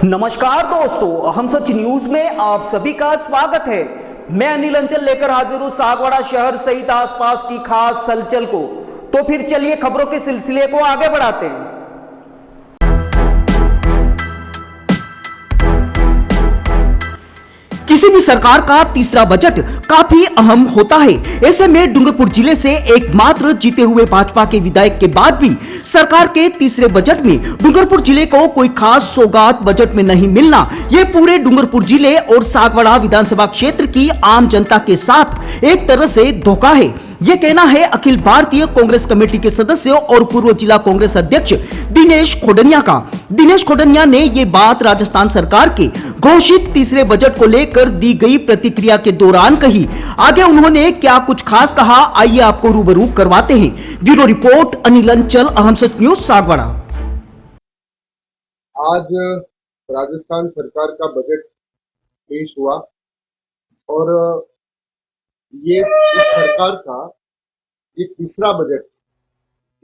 नमस्कार दोस्तों, हम सच न्यूज में आप सभी का स्वागत है। मैं अनिल अंचल लेकर हाजिर हूं सागवाड़ा शहर सहित आसपास की खास हलचल को। तो फिर चलिए खबरों के सिलसिले को आगे बढ़ाते हैं। किसी भी सरकार का तीसरा बजट काफी अहम होता है। ऐसे में डूंगरपुर जिले से एकमात्र जीते हुए भाजपा के विधायक के बाद भी सरकार के तीसरे बजट में डूंगरपुर जिले को कोई खास सौगात बजट में नहीं मिलना, ये पूरे डूंगरपुर जिले और सागवाड़ा विधानसभा क्षेत्र की आम जनता के साथ एक तरह से धोखा है। ये कहना है अखिल भारतीय कांग्रेस कमेटी के सदस्य और पूर्व जिला कांग्रेस अध्यक्ष दिनेश खोडनिया का। दिनेश खोडनिया ने ये बात राजस्थान सरकार के घोषित तीसरे बजट को लेकर दी गई प्रतिक्रिया के दौरान कही। आगे उन्होंने क्या कुछ खास कहा, आइए आपको रूबरू करवाते हैं। ब्यूरो रिपोर्ट अनिल अंचल, अहम सच न्यूज सागवाड़ा। आज राजस्थान सरकार का बजट पेश हुआ और ये इस सरकार का ये तीसरा बजट,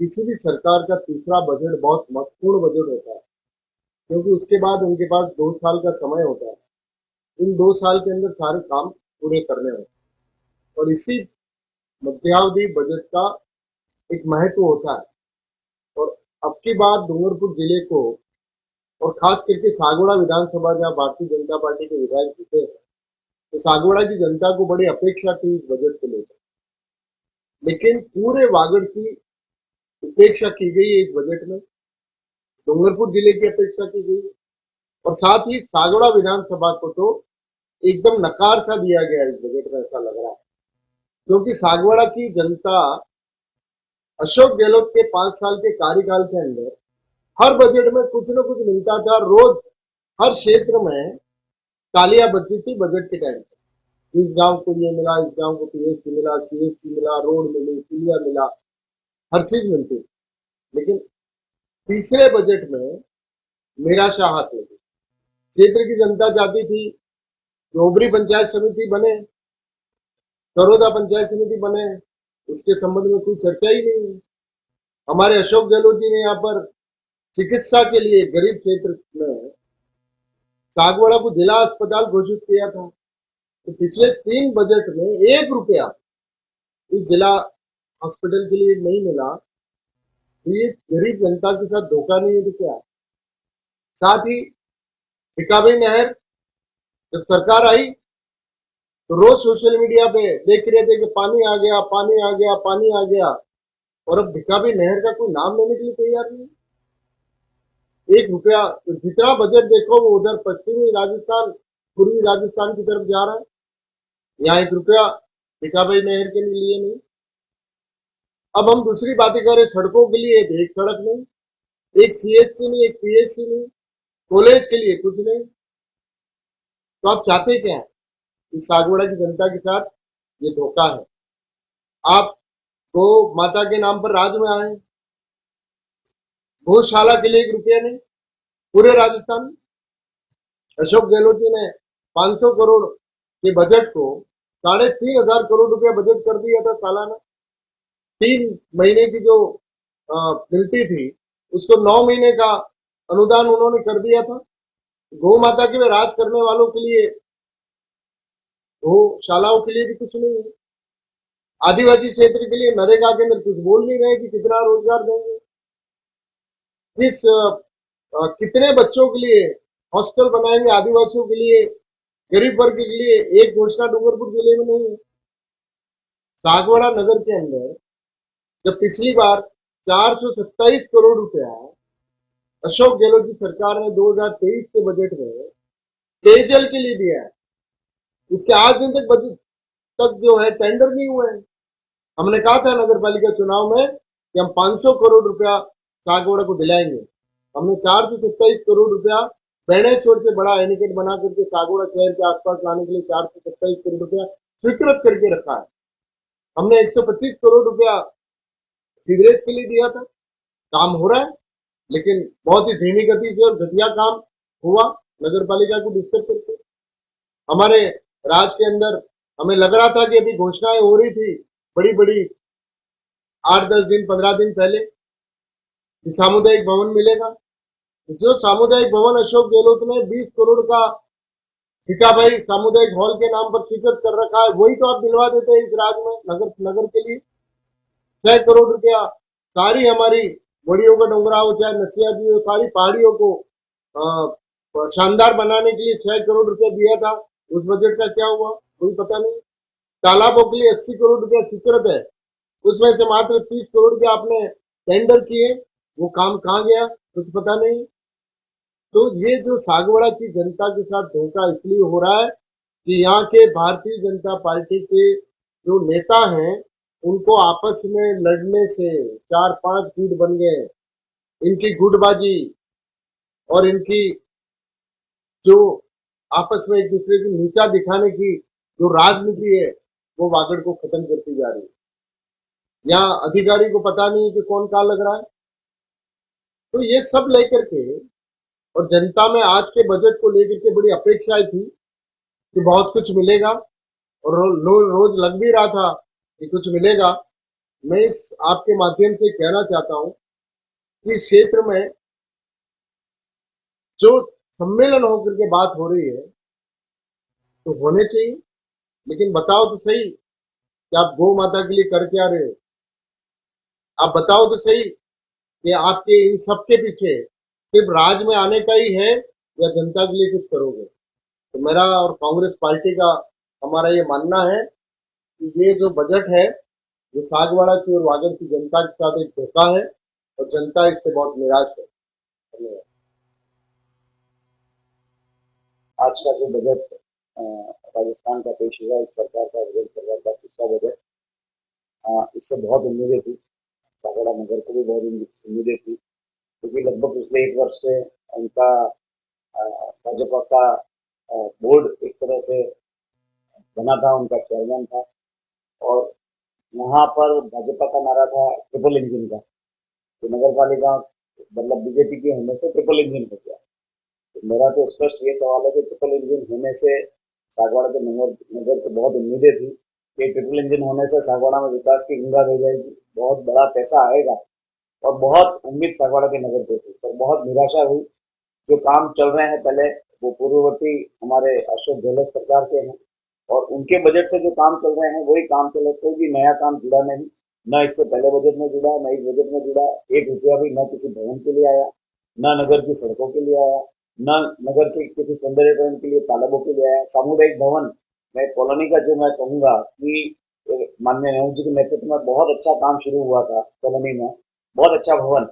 किसी भी सरकार का तीसरा बजट बहुत महत्वपूर्ण बजट होता है, क्योंकि उसके बाद उनके पास 2 साल का समय होता है। इन 2 साल के अंदर सारे काम पूरे करने होते हैं और इसी मध्यावधि बजट का एक महत्व होता है। और अब की बात डूंगरपुर जिले को और खास करके सागवाड़ा विधानसभा, जहाँ भारतीय जनता पार्टी के विधायक जीते हैं, तो सागवाड़ा की जनता को बड़ी अपेक्षा थी इस बजट को लेकर, लेकिन पूरे वागड़ की उपेक्षा की गई है इस बजट में। डूंगरपुर जिले की अपेक्षा की गई और साथ ही सागवाड़ा विधानसभा को तो एकदम नकार सा दिया गया इस बजट में, ऐसा लग रहा है। क्योंकि सागवाड़ा की जनता अशोक गहलोत के 5 साल के कार्यकाल के अंदर हर बजट में कुछ न कुछ मिलता था। रोज हर क्षेत्र में तालियां बजती थी बजट के टाइम पे। इस गांव को ये मिला, इस गांव को पीएचसी मिला, सीएचसी मिला, रोड मिली, पुलिया मिला, हर चीज मिलती। लेकिन तीसरे बजट में निराशा हाथ लगी। क्षेत्र की जनता चाहती थी डोबरी पंचायत समिति बने, सरोदा पंचायत समिति बने, उसके संबंध में कोई चर्चा ही नहीं है। हमारे अशोक गहलोत जी ने यहाँ पर चिकित्सा के लिए गरीब क्षेत्र में सागवाड़ा को जिला अस्पताल घोषित किया था, तो पिछले 3 बजट में 1 रुपया इस जिला हॉस्पिटल के लिए नहीं मिला। ये गरीब जनता के साथ धोखा नहीं है तो क्या? साथ ही भिकाबी नहर जब सरकार आई तो रोज सोशल मीडिया पे देख रहे थे कि पानी आ गया, पानी आ गया, पानी आ गया, और अब भिकाबी नहर का कोई नाम लेने के लिए तैयार नहीं। 1 रुपया, तो जितना बजट देखो वो उधर पश्चिमी राजस्थान, पूर्वी राजस्थान की तरफ जा रहा है। यहाँ 1 रुपया भिकाबी नहर के लिए नहीं। अब हम दूसरी बातें करें सड़कों के लिए, एक सड़क नहीं, एक सीएचसी नहीं, एक पीएचसी नहीं, कॉलेज के लिए कुछ नहीं। तो आप चाहते क्या है? इस सागवाड़ा की जनता के साथ ये धोखा है। आप गौ माता के नाम पर राज में आए, गौशाला के लिए 1 रुपया नहीं। पूरे राजस्थान में अशोक गहलोत जी ने 500 करोड़ के बजट को 3,500 करोड़ रुपया बजट कर दिया था सालाना। 3 महीने की जो मिलती थी उसको 9 महीने का अनुदान उन्होंने कर दिया था। गौ माता के राज करने वालों के लिए, गौशालाओं के लिए भी कुछ नहीं है। आदिवासी क्षेत्र के लिए नरेगा के अंदर कुछ बोल नहीं रहे कि कितना रोजगार देंगे, कितने बच्चों के लिए हॉस्टल बनाएंगे आदिवासियों के लिए, गरीब वर्ग के लिए। एक घोषणा डूंगरपुर जिले में नहीं है। सागवाड़ा नगर के अंदर जब पिछली बार 427 करोड़ रुपया अशोक गहलोत की सरकार ने 2023 के बजट में पेयजल के लिए दिया है, उसके आज दिन तक जो है टेंडर नहीं हुए हैं। हमने कहा था नगर पालिका चुनाव में कि हम 500 करोड़ रुपया सागवाड़ा को दिलाएंगे। हमने 427 करोड़ रुपया बेणेश्वर से बड़ा एनीकट बना करके सागौड़ा शहर के आसपास लाने के लिए 427 करोड़ रुपया स्वीकृत करके रखा है। हमने 125 करोड़ रुपया सीवरेज के लिए दिया था। काम हो रहा है, लेकिन बहुत ही धीमी गति से और घटिया काम हुआ नगर पालिका को डिस्टर्ब करके। हमारे राज के अंदर हमें लग रहा था कि अभी घोषणाएं हो रही थी बड़ी बड़ी 8-10 दिन 15 दिन पहले कि सामुदायिक भवन मिलेगा। जो सामुदायिक भवन अशोक गहलोत ने 20 करोड़ का ठिका भाई सामुदायिक हॉल के नाम पर स्वीकृत कर रखा है, वही तो आप दिलवा देते हैं इस राज्य में नगर के लिए 6 करोड़ रुपया। सारी हमारी बड़ियों का डोंगरा हो चाहे नसिया जी हो, सारी पहाड़ियों को शानदार बनाने के लिए 6 करोड़ रुपया दिया था। उस बजट का क्या हुआ कोई पता नहीं। तालाबों के लिए 80 करोड़ रुपया स्वीकृत है, उसमें से मात्र 30 करोड़ के आपने टेंडर किए, वो काम कहाँ गया कुछ पता नहीं। तो ये जो सागवाड़ा की जनता के साथ धोखा इसलिए हो रहा है कि यहाँ के भारतीय जनता पार्टी के जो नेता हैं उनको आपस में लड़ने से 4-5 गुट बन गए। इनकी गुटबाजी और इनकी जो आपस में एक दूसरे को नीचा दिखाने की जो राजनीति है वो वागड़ को खत्म करती जा रही है। यहाँ अधिकारी को पता नहीं है कि कौन कहाँ लग रहा है। तो ये सब लेकर के और जनता में आज के बजट को लेकर के बड़ी अपेक्षाएं थी कि बहुत कुछ मिलेगा और रोज लग भी रहा था कि कुछ मिलेगा। मैं इस आपके माध्यम से कहना चाहता हूं कि क्षेत्र में जो सम्मेलन होकर के बात हो रही है तो होने चाहिए, लेकिन बताओ तो सही कि आप गौ माता के लिए कर क्या रहे हो। आप बताओ तो सही कि आपके इन सबके पीछे सिर्फ राज में आने का ही है या जनता के लिए कुछ करोगे। तो मेरा और कांग्रेस पार्टी का हमारा ये मानना है कि ये जो बजट है वो सागवाड़ा की और वागड़ की जनता के साथ एक धोखा है और जनता इससे बहुत निराश है। धन्यवाद। आज का जो बजट राजस्थान का पेश हुआ, इस सरकार का बजट सरकार का तीसरा बजट, इससे बहुत उम्मीदें थी। सागवाड़ा नगर को भी बहुत उम्मीदें थी, क्योंकि लगभग पिछले 1 वर्ष से उनका भाजपा का बोर्ड एक तरह से बना था, उनका चेयरमैन था और यहाँ पर भाजपा का नारा था ट्रिपल इंजन का। तो नगर पालिका मतलब बीजेपी के होने से ट्रिपल इंजन हो गया। तो मेरा तो स्पष्ट ये सवाल है कि ट्रिपल इंजन होने से सागवाड़ा के नगर को बहुत उम्मीदें थी कि ट्रिपल इंजन होने से सागवाड़ा में विकास की गंगा बह जाएगी, बहुत बड़ा पैसा आएगा और बहुत उम्मीद सागवाड़ा के नगर को थी, पर बहुत निराशा हुई। जो काम चल रहे हैं पहले वो पूर्ववर्ती हमारे अशोक गहलोत सरकार के हैं और उनके बजट से जो काम चल रहे हैं वही काम चले, कोई भी नया काम जुड़ा नहीं, न इससे पहले बजट में जुड़ा न इस बजट में जुड़ा। 1 रुपया भी न किसी भवन के लिए आया, न नगर की सड़कों के लिए आया, न नगर के किसी सौंदर्यकरण के लिए तालाबों के लिए आया। सामुदायिक भवन मैं कॉलोनी का जो मैं कहूंगा कि माननीय नेहरू जी के नेतृत्व में बहुत अच्छा काम शुरू हुआ था कॉलोनी में, बहुत अच्छा भवन।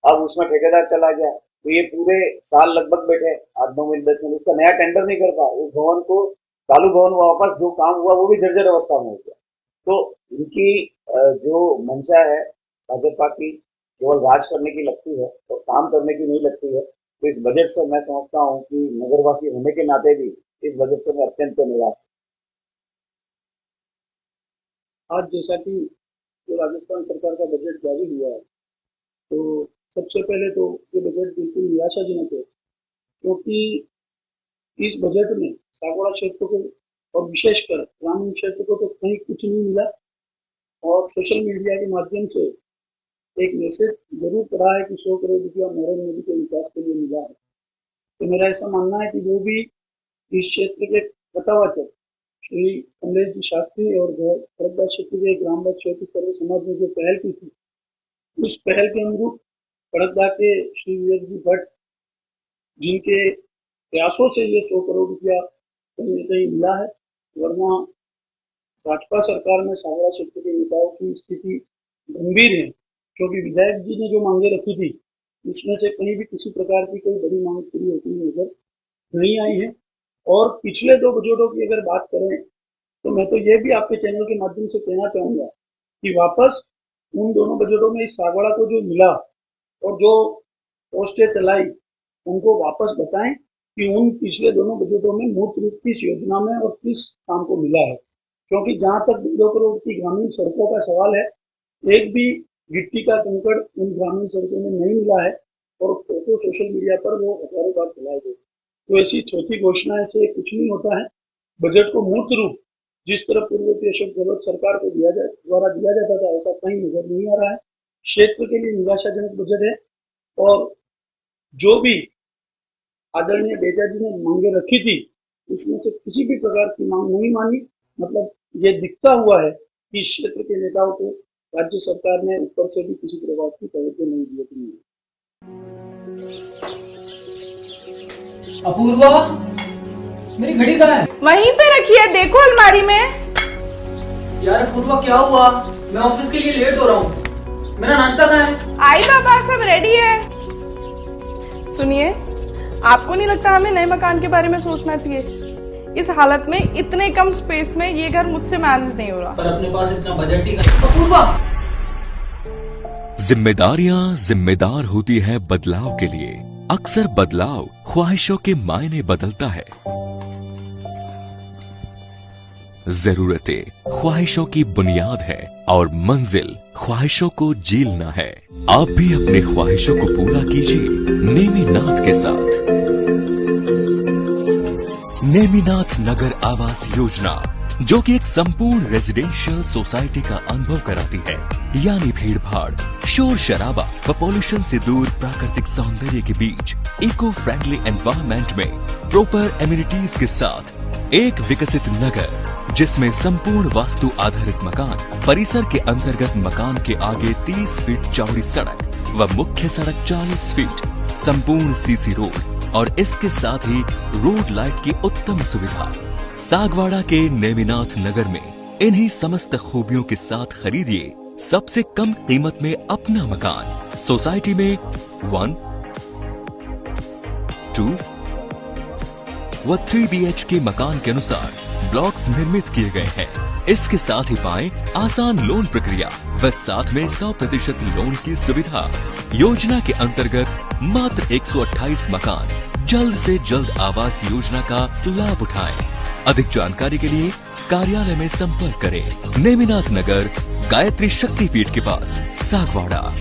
अब उसमें ठेकेदार चला गया तो ये पूरे साल लगभग बैठे 8-9 महीने 10 महीने, उसका नया टेंडर नहीं कर पाया। उस भवन को चालू भवन वापस जो काम हुआ वो भी जर्जर अवस्था में हो गया। तो इनकी जो मंशा है भाजपा की केवल राज करने की लगती है और काम करने की नहीं लगती है। तो इस बजट से मैं समझता हूँ कि नगरवासी होने के नाते भी इस बजट से मैं अत्यंत निराश हूँ। आज जैसा कि जो राजस्थान सरकार का बजट जारी हुआ है, तो सबसे पहले तो ये बजट बिल्कुल निराशाजनक है, क्योंकि इस बजट में सागवाड़ा क्षेत्र को और विशेषकर ग्रामीण क्षेत्र को तो कहीं कुछ नहीं मिला। और सोशल मीडिया के माध्यम से एक मैसेज जरूर पड़ा है कि 100 करोड़ रुपया नरेंद्र मोदी के विकास के लिए मिला है। तो मेरा ऐसा मानना है कि वो भी इस क्षेत्र के कथावाचक श्री कमलेश जी शास्त्री और खड़गदा क्षेत्र के ग्राम क्षेत्र सर्व समाज ने जो पहल की थी, उस पहल के अनुरूप खड़गदा के श्री विवेक जी भट्ट जिनके प्रयासों से ये 100 करोड़ रुपया कहीं न कहीं मिला है, वरना भाजपा सरकार में सागवाड़ा क्षेत्र के नेताओं की स्थिति गंभीर है, क्योंकि विधायक जी ने जो मांगे रखी थी उसमें से कहीं भी किसी प्रकार की कोई बड़ी मांग पूरी होती नजर नहीं आई है। और पिछले 2 बजटों की अगर बात करें तो मैं तो ये भी आपके चैनल के माध्यम से कहना चाहूंगा कि वापस उन दोनों बजटों में इस सागवाड़ा को जो मिला और जो पोस्टें चलाई उनको वापस बताएं कि उन पिछले दोनों बजटों में मूर्त रूप किस योजना में और किस काम को मिला है, क्योंकि जहां तक 2 करोड़ की ग्रामीण सड़कों का सवाल है, एक भी गिट्टी का कंकड़ उन ग्रामीण सड़कों में नहीं मिला है और फोटो सोशल मीडिया पर वो हजारों बार चलाए गए। तो ऐसी छोटी घोषणाएं से कुछ नहीं होता है। बजट को मूर्त रूप जिस तरह पूर्ववर्ती अशोक गहलोत सरकार को द्वारा दिया जाता था, ऐसा कहीं नजर नहीं आ रहा है। क्षेत्र के लिए निराशाजनक बजट है और जो भी आदरणीय डेजा जी ने मांगे रखी थी, उसमें से किसी भी प्रकार की मांग नहीं मानी। मतलब ये दिखता हुआ है कि क्षेत्र के नेताओं को राज्य सरकार ने ऊपर से भी किसी प्रकार की तवज्जो नहीं दी थी। अपूर्वा, मेरी घड़ी कहाँ है? वहीं पे रखी है, देखो अलमारी में। यार अपूर्वा, क्या हुआ? मैं ऑफिस के लिए लेट हो रहा हूँ। मेरा नाश्ता कहाँ है? आई बाबा, सब रेडी है। सुनिए, आपको नहीं लगता हमें नए मकान के बारे में सोचना चाहिए? इस हालत में इतने कम स्पेस में ये घर मुझसे मैनेज नहीं हो रहा। पर अपने पास इतना बजट ही नहीं। अपूर्वा, जिम्मेदारियां जिम्मेदार होती है बदलाव के लिए। अक्सर बदलाव ख्वाहिशों के मायने बदलता है। जरूरतें ख्वाहिशों की बुनियाद है और मंजिल ख्वाहिशों को जीलना है। आप भी अपने ख्वाहिशों को पूरा कीजिए नेमिनाथ के साथ। नेमिनाथ नगर आवास योजना, जो कि एक संपूर्ण रेजिडेंशियल सोसाइटी का अनुभव कराती है, यानी भीड़ भाड़, शोर शराबा व पॉल्यूशन से दूर प्राकृतिक सौंदर्य के बीच इको फ्रेंडली एनवायरनमेंट में प्रॉपर एमिनिटीज के साथ एक विकसित नगर, जिसमें संपूर्ण वास्तु आधारित मकान, परिसर के अंतर्गत मकान के आगे 30 फीट चौड़ी सड़क व मुख्य सड़क 40 फीट, संपूर्ण सीसी रोड और इसके साथ ही रोड लाइट की उत्तम सुविधा। सागवाड़ा के नेमिनाथ नगर में इन्हीं समस्त खूबियों के साथ खरीदिए सबसे कम कीमत में अपना मकान। सोसाइटी में 1, 2 व 3 BHK मकान के अनुसार ब्लॉक्स निर्मित किए गए हैं। इसके साथ ही पाएं आसान लोन प्रक्रिया व साथ में 100% लोन की सुविधा। योजना के अंतर्गत मात्र 128 मकान जल्द से जल्द आवास योजना का लाभ उठाएं। अधिक जानकारी के लिए कार्यालय में संपर्क करें। नेमिनाथ नगर, गायत्री शक्तिपीठ के पास, सागवाड़ा।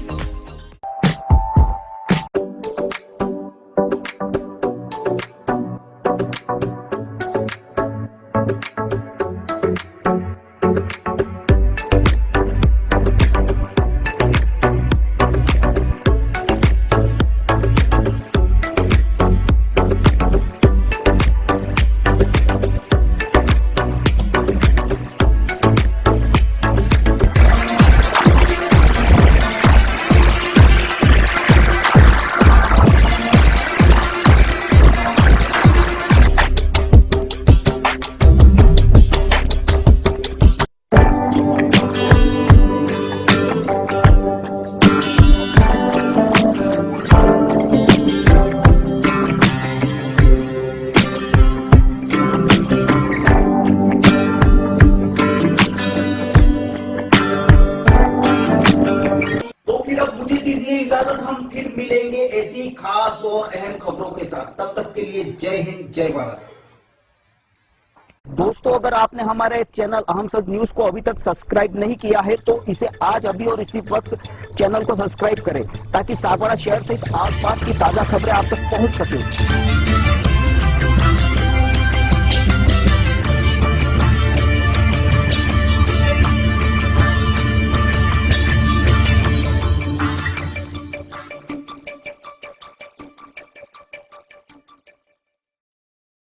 इजाजत, हम फिर मिलेंगे ऐसी खास और अहम खबरों के साथ। तब तक के लिए जय हिंद, जय भारत। दोस्तों, अगर आपने हमारे चैनल अहम सच न्यूज को अभी तक सब्सक्राइब नहीं किया है तो इसे आज अभी और इसी वक्त चैनल को सब्सक्राइब करें, ताकि सागवाड़ा शहर सहित आसपास की ताजा खबरें आप तक पहुंच सके।